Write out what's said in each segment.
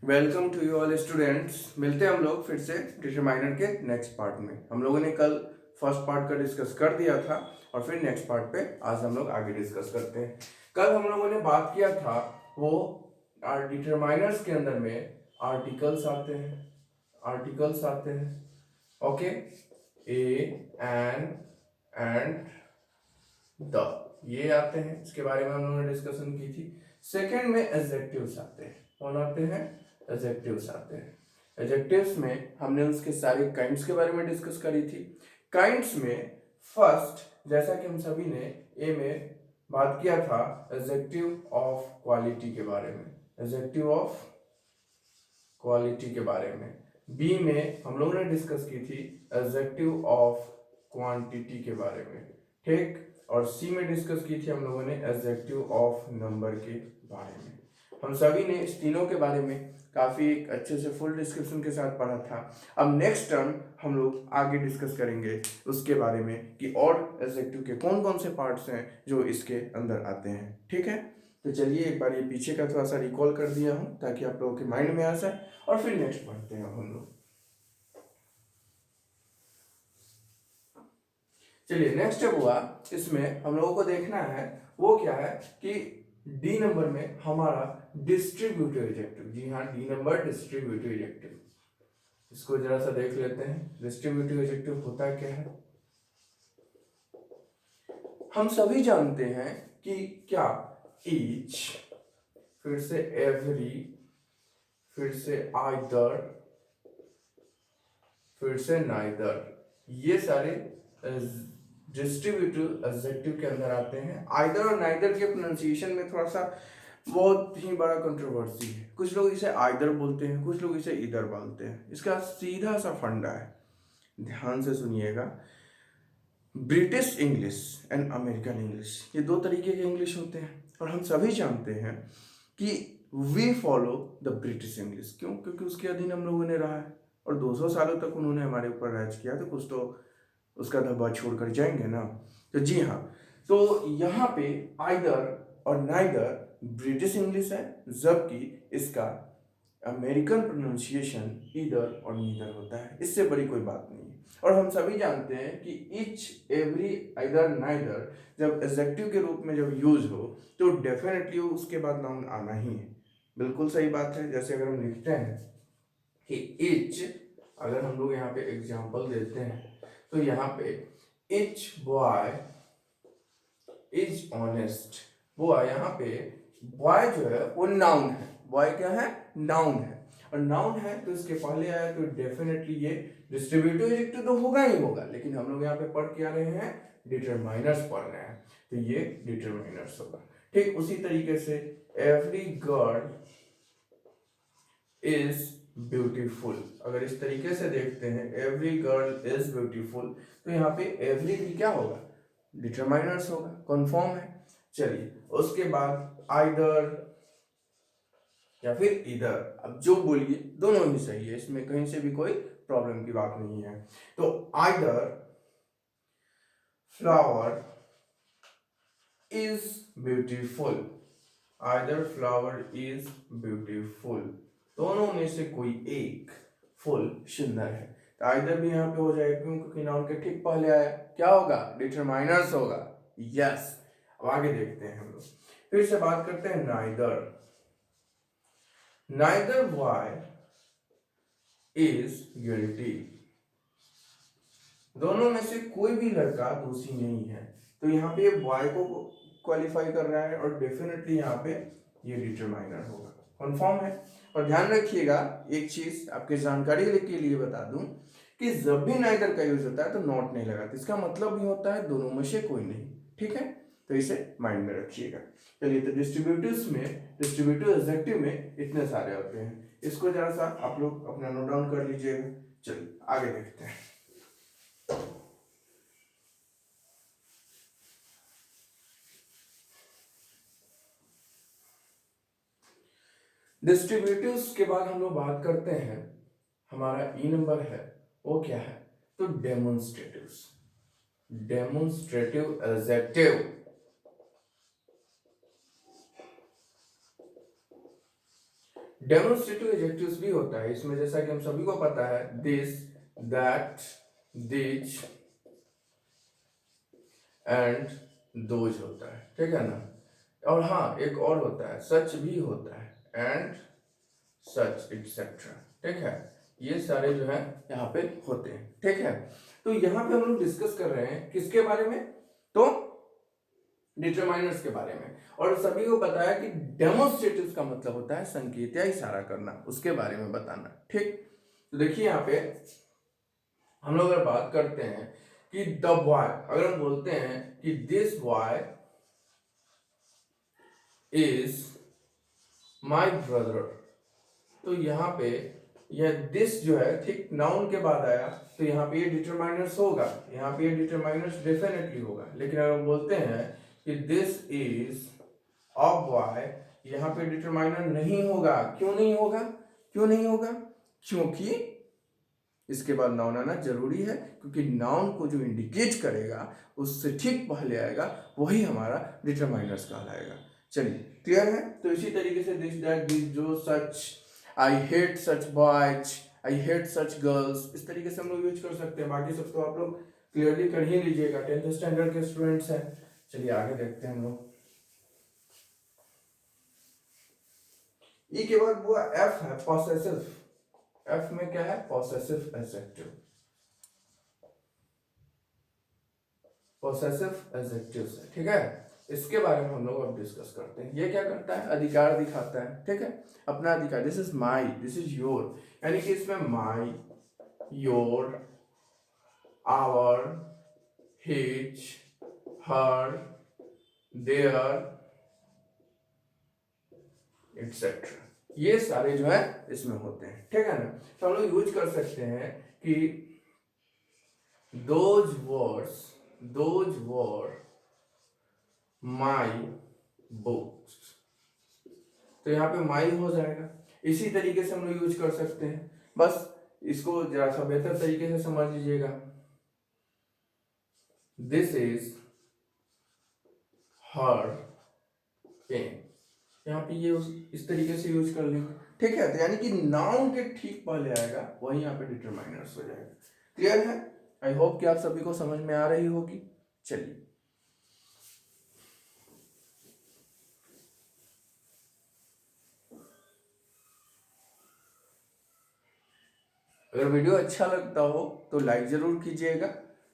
Welcome to you all students. मिलते हैं हम लोग फिर से डिटरमाइनर के नेक्स्ट पार्ट में। हम लोगों ने कल फर्स्ट पार्ट का डिस्कस कर दिया था और फिर नेक्स्ट पार्ट पे आज हम लोग आगे डिस्कस करते हैं। कल हम लोगों ने बात किया था वो डिटरमाइनर्स के अंदर में आर्टिकल्स आते हैं। ओके, ए एंड द ये आते हैं, इसके बारे में हम लोगों ने डिस्कशन की थी। सेकंड में एडजेक्टिव्स आते हैं। कौन आते हैं? एडजेक्टिव्स आते हैं। एडजेक्टिव्स में हमने उसके सारे काइंड्स के बारे में डिस्कस करी थी। काइंड्स में फर्स्ट, जैसा कि हम सभी ने ए में बात किया था, एडजेक्टिव ऑफ क्वालिटी के बारे में, एडजेक्टिव ऑफ क्वालिटी के बारे में। बी में हम लोगों ने डिस्कस की थी एडजेक्टिव ऑफ क्वांटिटी के बारे में, ठीक। और सी में डिस्कस की थी हम लोगों ने एडजेक्टिव ऑफ नंबर के बारे में। हम सभी ने इस तीनों के बारे में काफी अच्छे से फुल डिस्क्रिप्शन के साथ पढ़ा था। अब नेक्स्ट टर्म हम लोग आगे डिस्कस करेंगे उसके बारे में कि और एडजेक्टिव के कौन कौन से पार्ट्स हैं जो इसके अंदर आते हैं, ठीक है। तो चलिए एक बार ये पीछे का थोड़ा सा रिकॉल कर दिया हूँ ताकि आप लोगों के माइंड में आ जाए और फिर नेक्स्ट पढ़ते हैं हम लोग। चलिए नेक्स्ट जब हुआ, इसमें हम लोगों को देखना है वो क्या है कि डी नंबर में हमारा डिस्ट्रीब्यूटिव एडजेक्टिव। जी हाँ, डी नंबर डिस्ट्रीब्यूटिव एडजेक्टिव। इसको जरा सा देख लेते हैं। डिस्ट्रीब्यूटिव एडजेक्टिव होता क्या है? हम सभी जानते हैं कि क्या ईच, फिर से एवरी, फिर से आइदर, फिर से नाइदर, ये सारे डिस्ट्रीब्यूटिव एडजेक्टिव के अंदर आते हैं। आइदर और नाइदर के प्रोनाउंसिएशन में थोड़ा सा बहुत ही बड़ा कंट्रोवर्सी है। कुछ लोग इसे आइदर बोलते हैं, कुछ लोग इसे इधर बोलते हैं। इसका सीधा सा फंडा है, ध्यान से सुनिएगा। British English and American English, ये दो तरीके के इंग्लिश होते हैं और हम सभी जानते हैं कि we follow the British English. क्यों? क्योंकि उसके अधीन हम लोगों ने रहा है और 200 सालों तक उन्होंने हमारे ऊपर राज किया, तो कुछ तो उसका धब्बा छोड़कर जाएंगे ना। तो जी हाँ, तो यहाँ पे आइदर और नाइदर ब्रिटिश इंग्लिश है, जबकि इसका अमेरिकन प्रोनाउंसिएशन ईदर और नीदर होता है। इससे बड़ी कोई बात नहीं है। और हम सभी जानते हैं कि ईच, एवरी, आइदर, नाइदर जब एडजेक्टिव के रूप में जब यूज हो तो डेफिनेटली उसके बाद नाउन आना ही है। बिल्कुल सही बात है। जैसे अगर हम लिखते हैं कि ईच, अगर हम लोग यहाँ पे एग्जांपल देते हैं तो यहाँ पे each boy is honest. Boy, यहाँ पे बॉय जो है वो नाउन है। बॉय क्या है? नाउन है। और नाउन है तो इसके पहले आया तो डेफिनेटली ये डिस्ट्रीब्यूटिव एडजेक्टिव तो होगा ही होगा। लेकिन हम लोग यहाँ पे पढ़ के आ रहे हैं, डिटरमाइनर्स पढ़ रहे हैं, तो ये डिटरमाइनर्स होगा। ठीक उसी तरीके से एवरी गर्ल इज ब्यूटीफुल, अगर इस तरीके से देखते हैं एवरी गर्ल इज ब्यूटीफुल, तो यहाँ पे एवरी भी क्या होगा? डिटरमाइनर्स होगा, कन्फर्म है। चलिए उसके बाद आइदर या फिर इधर, अब जो बोलिए दोनों ही सही है, इसमें कहीं से भी कोई प्रॉब्लम की बात नहीं है। तो either flower is beautiful, either flower is beautiful, दोनों में से कोई एक फुल सुंदर है। तो आइदर भी यहाँ पे हो जाएगा, क्यों? क्योंकि नाउन के ठीक पहले आया, क्या होगा? डिटरमाइनर्स होगा। यस। अब आगे देखते हैं हम लोग, फिर से बात करते हैं neither. Neither boy is guilty, दोनों में से कोई भी लड़का दोषी नहीं है। तो यहाँ पे बॉय को क्वालिफाई कर रहा है और डेफिनेटली यहाँ पे ये डिटरमाइनर होगा, कंफर्म है। और ध्यान रखिएगा एक चीज आपके जानकारी के लिए बता दूं कि जब भी नाइदर का यूज होता है तो नॉट नहीं लगाते, इसका मतलब भी होता है दोनों में से कोई नहीं, ठीक है। तो इसे माइंड में रखिएगा। चलिए, तो डिस्ट्रीब्यूटिव्स में, डिस्ट्रीब्यूटिव एडजेक्टिव में इतने सारे होते हैं, इसको जरा सा आप लोग अपना नोट डाउन कर लीजिएगा। चलिए आगे देखते हैं। डिस्ट्रीब्यूटिव्स के बाद हम लोग बात करते हैं, हमारा ई नंबर है वो क्या है? तो डेमोन्स्ट्रेटिव्स, डेमोन्स्ट्रेटिव एडजेक्टिव। डेमोन्स्ट्रेटिव एडजेक्टिव्स भी होता है इसमें, जैसा कि हम सभी को पता है, दिस, दैट, दिच एंड दोज होता है, ठीक है ना। और हाँ, एक और होता है, सच भी होता है, एंड सच एक्सेट्रा, ठीक है। ये सारे जो है यहाँ पे होते हैं, ठीक है। तो यहाँ पे हम लोग डिस्कस कर रहे हैं किसके बारे में, तो डिटरमाइनर्स के बारे में। और सभी को पता है कि डेमोन्स्ट्रेटिव का मतलब होता है संकेत या इशारा करना, उसके बारे में बताना, ठीक। तो देखिए यहाँ पे हम लोग अगर बात करते हैं कि द बॉय, अगर हम बोलते हैं कि this boy is my brother, तो यहाँ पे यह दिस जो है ठीक नाउन के बाद आया, तो यहाँ पे ये डिटरमाइनर्स होगा, यहाँ पे ये डिटरमाइनर्स डेफिनेटली होगा। लेकिन अगर हम बोलते हैं कि दिस इज अ बॉय, यहाँ पे डिटरमाइनर नहीं होगा। क्यों नहीं होगा? क्यों नहीं होगा? क्योंकि इसके बाद नाउन आना जरूरी है, क्योंकि नाउन को जो इंडिकेट करेगा उससे ठीक पहले आएगा, वही हमारा डिटरमाइनर्स कहलाएगा। चलिए, क्लियर है? तो इसी तरीके से दिस, दैट, दिस, जो, such, I hate such boys, I hate such girls, इस तरीके से हम लोग यूज कर सकते हैं। बाकी सब तो आप लोग क्लियरली कर ही लीजिएगा, 10th स्टैंडर्ड के स्टूडेंट्स हैं। चलिए आगे देखते हैं हम लोग। ई के बाद हुआ एफ है, पॉसेसिव। एफ में क्या है? Possessive adjective. पॉसेसिव एडजेक्टिव्स है, ठीक है। इसके बारे में हम लोग अब डिस्कस करते हैं। ये क्या करता है? अधिकार दिखाता है, ठीक है, अपना अधिकार। This is my, this is your, यानी कि इसमें my, your, our, his, her, their etcetera, ये सारे जो है इसमें होते हैं, ठीक है ना। तो हम लोग यूज कर सकते हैं कि those were my books, तो यहाँ पे माई हो जाएगा। इसी तरीके से हम लोग यूज कर सकते हैं, बस इसको जरा सा बेहतर तरीके से समझ लीजिएगा। दिस इज हर पेन, यहाँ पे ये इस तरीके से यूज कर लेंगे, ठीक है। तो यानी कि नाउन के ठीक पहले आएगा, वही यहाँ पे डिटरमाइनर्स हो जाएगा। क्लियर है? आई होप कि आप सभी को समझ में आ रही होगी। चलिए, अगर वीडियो अच्छा लगता हो तो लाइक जरूर कीजिएगा,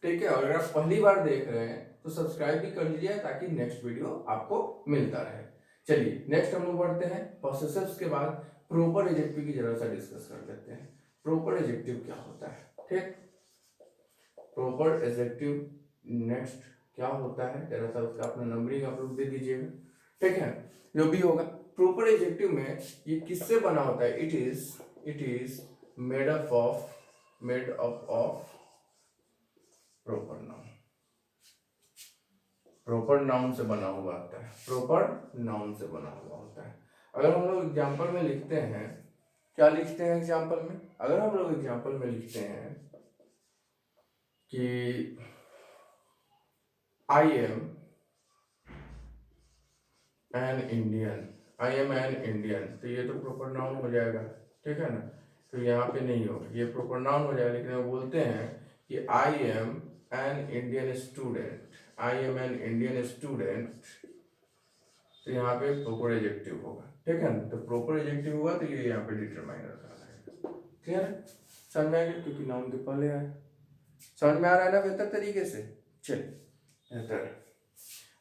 ठीक है। और अगर आप पहली बार देख रहे हैं तो सब्सक्राइब भी कर लीजिए, ताकि नेक्स्ट वीडियो आपको मिलता रहे। चलिए, नेक्स्ट हम लोग बढ़ते हैं। पॉसेसिव्स के बाद प्रॉपर एडजेक्टिव की जरा सा डिस्कस कर लेते हैं। प्रॉपर एडजेक्टिव क्या होता है, ठीक। प्रॉपर एडजेक्टिव नेक्स्ट क्या होता है, जरा सा उसका अपना नंबरिंग आप लोग दे दीजिएगा, ठीक है। जो भी होगा, प्रॉपर एडजेक्टिव में ये किससे बना होता है? It is made up of proper noun. Proper noun से बना हुआ होता है, प्रॉपर नाउन से बना हुआ होता है। अगर हम लोग एग्जाम्पल में लिखते हैं, क्या लिखते हैं एग्जाम्पल में? अगर हम लोग एग्जाम्पल में लिखते हैं कि आई एम एन इंडियन, तो ये तो प्रॉपर नाउन हो जाएगा, ठीक है ना। तो यहाँ पे नहीं होगा, ये प्रॉपर नाउन हो जाएगा। लेकिन हम बोलते हैं कि I am an Indian student, तो यहाँ पे प्रॉपर एडजेक्टिव होगा, ठीक है ना। तो प्रॉपर एडजेक्टिव हुआ तो ये यहाँ पे डिटरमाइनर कहलाएगा। क्लियर है? समझ में आ गया, क्योंकि नाउन के पहले आए। समझ में आ रहा है ना बेहतर तरीके से? चलिए, बेहतर।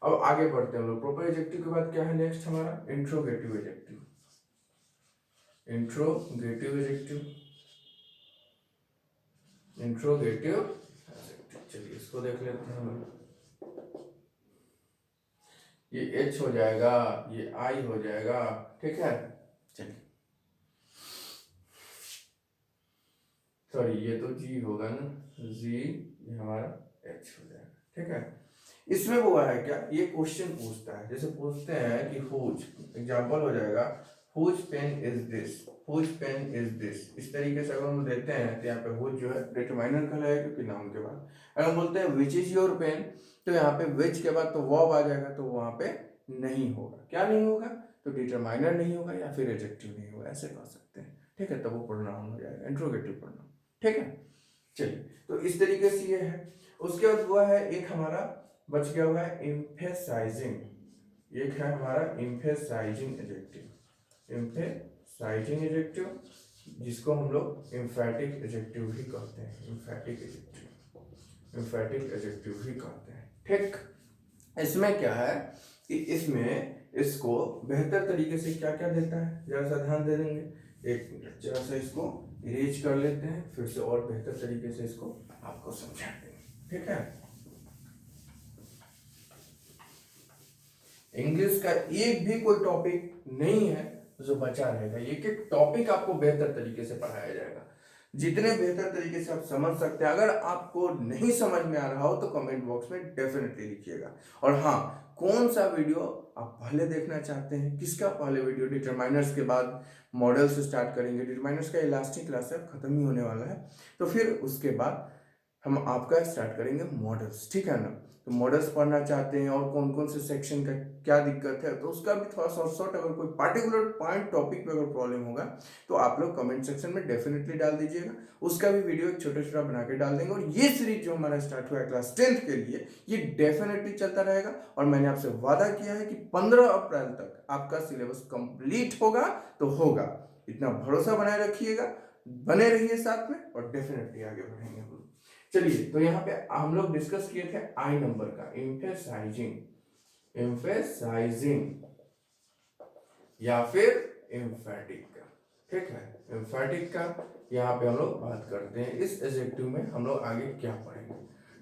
अब आगे बढ़ते हैं हम लोग। प्रॉपर एडजेक्टिव के बाद क्या है नेक्स्ट हमारा? Interrogative adjective. चलिए इसको देख लेते हैं हम। ये एच हो जाएगा, ये आई हो जाएगा, ठीक है। चलिए, सॉरी ये तो जी होगा ना, जी, ये हमारा एच हो जाएगा, ठीक है। इसमें वो है क्या, ये क्वेश्चन पूछता है, जैसे पूछते हैं कि हुज, एग्जांपल हो जाएगा हुज पेन इज दिस, इस तरीके से अगर हम देते हैं तो यहाँ पे हुज जो है डिटरमाइनर कहलाएगा, क्योंकि नाउन के बाद। अगर हम बोलते हैं विच इज योर पेन, तो यहाँ पे विच के बाद तो वर्ब आ जाएगा, तो वहां पे नहीं होगा। क्या नहीं होगा? तो डिटरमाइनर नहीं होगा या फिर एडजेक्टिव नहीं होगा, ऐसे कह सकते हैं। ठीक है, तब वो प्रोनाउन हो जाएगा, इंट्रोगेटिव प्रोनाउन। ठीक है, चलिए, तो इस तरीके से ये है। उसके बाद हुआ है एक हमारा बच गया हुआ है एम्फेसाइजिंग, एक है हमारा एम्फेसाइजिंग एडजेक्टिव, एम्फेसाइजिंग एडजेक्टिव, जिसको हम लोग एम्फैटिक एडजेक्टिव भी कहते हैं, एम्फैटिक एडजेक्टिव, एम्फैटिक एडजेक्टिव भी कहते हैं। ठीक, इसमें क्या है कि इसमें इसको बेहतर तरीके से क्या क्या देता है, जरा सा ध्यान दे देंगे। एक मिनट, जरा सा इसको इरेज कर लेते हैं, फिर से और बेहतर तरीके से इसको आपको समझा देंगे। ठीक है, इंग्लिश का एक भी कोई टॉपिक नहीं है जो बचा रहेगा, एक एक टॉपिक आपको बेहतर तरीके से पढ़ाया जाएगा, जितने बेहतर तरीके से आप समझ सकते हैं। अगर आपको नहीं समझ में आ रहा हो तो कमेंट बॉक्स में डेफिनेटली लिखिएगा। और हाँ, कौन सा वीडियो आप पहले देखना चाहते हैं, किसका पहले वीडियो, डिटरमाइनर्स के बाद मॉडल्स स्टार्ट करेंगे, डिटरमाइनर्स का इलास्टिक क्लास है, खत्म ही होने वाला है, तो फिर उसके बाद हम आपका स्टार्ट करेंगे मॉडल्स। ठीक है ना, तो मॉडल्स पढ़ना चाहते हैं और कौन कौन से सेक्शन का क्या दिक्कत है, तो उसका भी थोड़ा शॉर्ट अगर कोई पार्टिकुलर पॉइंट टॉपिक पे अगर प्रॉब्लम होगा तो आप लोग कमेंट सेक्शन में डेफिनेटली डाल दीजिएगा, उसका भी वीडियो एक छोटा छोटा बना के डाल देंगे। और ये सीरीज जो हमारा स्टार्ट हुआ है क्लास 10th के लिए, ये डेफिनेटली चलता रहेगा। और मैंने आपसे वादा किया है कि 15 अप्रैल तक आपका सिलेबस कंप्लीट होगा तो होगा, इतना भरोसा बनाए रखिएगा, बने रहिए साथ में और डेफिनेटली आगे बढ़ेंगे हम। चलिए, तो यहाँ पे हम लोग डिस्कस किए थे आई नंबर का, एम्फेसाइजिंग, एम्फेसाइजिंग या फिर एम्फैटिक का। ठीक है, एम्फैटिक का यहाँ पे हम लोग बात करते हैं। इस एडजेक्टिव में हम लोग आगे क्या पढ़ेंगे,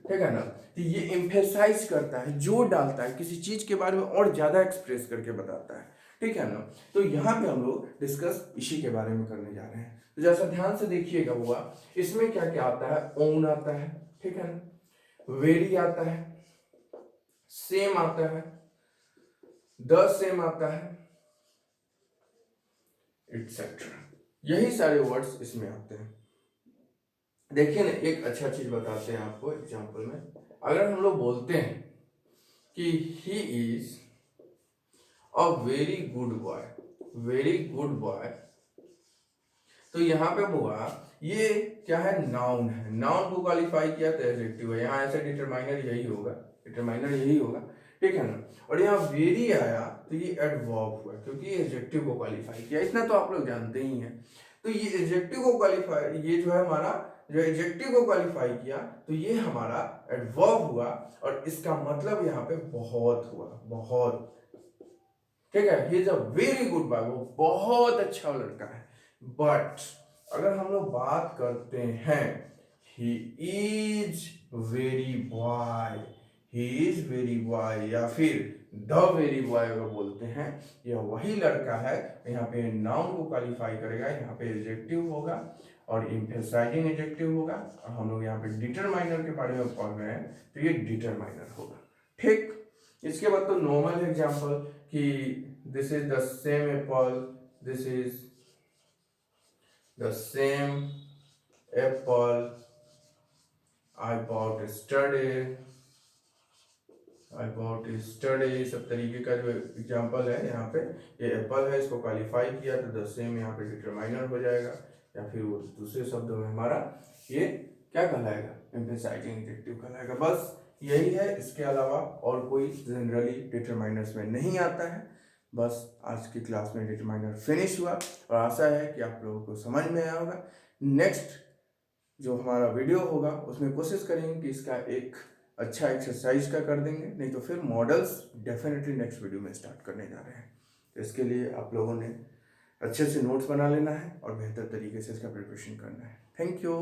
ठीक है ना, तो ये एम्फेसाइज करता है, जोर डालता है, किसी चीज के बारे में और ज्यादा एक्सप्रेस करके बताता है। ठीक है ना, तो यहाँ पे हम लोग डिस्कस इसी के बारे में करने जा रहे हैं। तो जैसा ध्यान से देखिएगा हुआ, इसमें क्या क्या आता है, ओन आता है, ठीक है ना, वेरी आता है, सेम आता है, द सेम आता है, एटसेट्रा, यही सारे वर्ड्स इसमें आते हैं। देखिए ना, एक अच्छा चीज बताते हैं आपको एग्जांपल में। अगर हम लोग बोलते हैं कि he is a very good boy, very good boy, तो यहाँ पे हुआ ये क्या है, नाउन है, नाउन को क्वालिफाई किया तो एडजेक्टिव है, यहाँ ऐसे डिटरमाइनर यही होगा, डिटरमाइनर यही होगा। ठीक है ना, और यहाँ वेरी आया तो ये एडवर्ब हुआ, क्योंकि ये एडजेक्टिव को क्वालिफाई किया, इतना तो आप लोग जानते ही हैं। तो ये एडजेक्टिव को क्वालिफाई, ये जो है हमारा जो एडजेक्टिव को क्वालिफाई किया तो ये हमारा एडवर्ब हुआ, और इसका मतलब यहाँ पे बहुत हुआ, बहुत। ठीक है, he is a very good boy, वो बहुत अच्छा लड़का है। बट अगर हम लोग बात करते हैं he is very boy, he is very boy या फिर द वेरी बॉय अगर बोलते हैं, यह वही लड़का है, यहाँ पे नाउन को क्वालिफाई करेगा, यहाँ पे एडजेक्टिव होगा और एम्फेसाइजिंग एडजेक्टिव होगा, और हम लोग यहाँ पे डिटरमाइनर के बारे में पढ़ रहे हैं तो ये डिटरमाइनर होगा। ठीक, इसके बाद तो नॉर्मल एग्जांपल कि this is the same Apple, this is the same Apple I bought yesterday, I bought yesterday, सब तरीके का जो एग्जांपल है यहाँ पे, ये एप्पल है, इसको क्वालिफाई किया तो द सेम यहाँ पे डिटरमाइनर हो जाएगा, या फिर वो दूसरे शब्दों में हमारा ये क्या कहलाएगा, एम्फेसाइजिंग एडजेक्टिव कहलाएगा। बस यही है, इसके अलावा और कोई जनरली डिटरमाइनर्स में नहीं आता है। बस आज की क्लास में डिटरमाइनर फिनिश हुआ, और आशा है कि आप लोगों को समझ में आया होगा। नेक्स्ट जो हमारा वीडियो होगा उसमें कोशिश करेंगे कि इसका एक अच्छा एक्सरसाइज का कर देंगे, नहीं तो फिर मॉडल्स डेफिनेटली नेक्स्ट वीडियो में स्टार्ट करने जा रहे हैं। तो इसके लिए आप लोगों ने अच्छे से नोट्स बना लेना है और बेहतर तरीके से इसका प्रिपरेशन करना है। Thank you.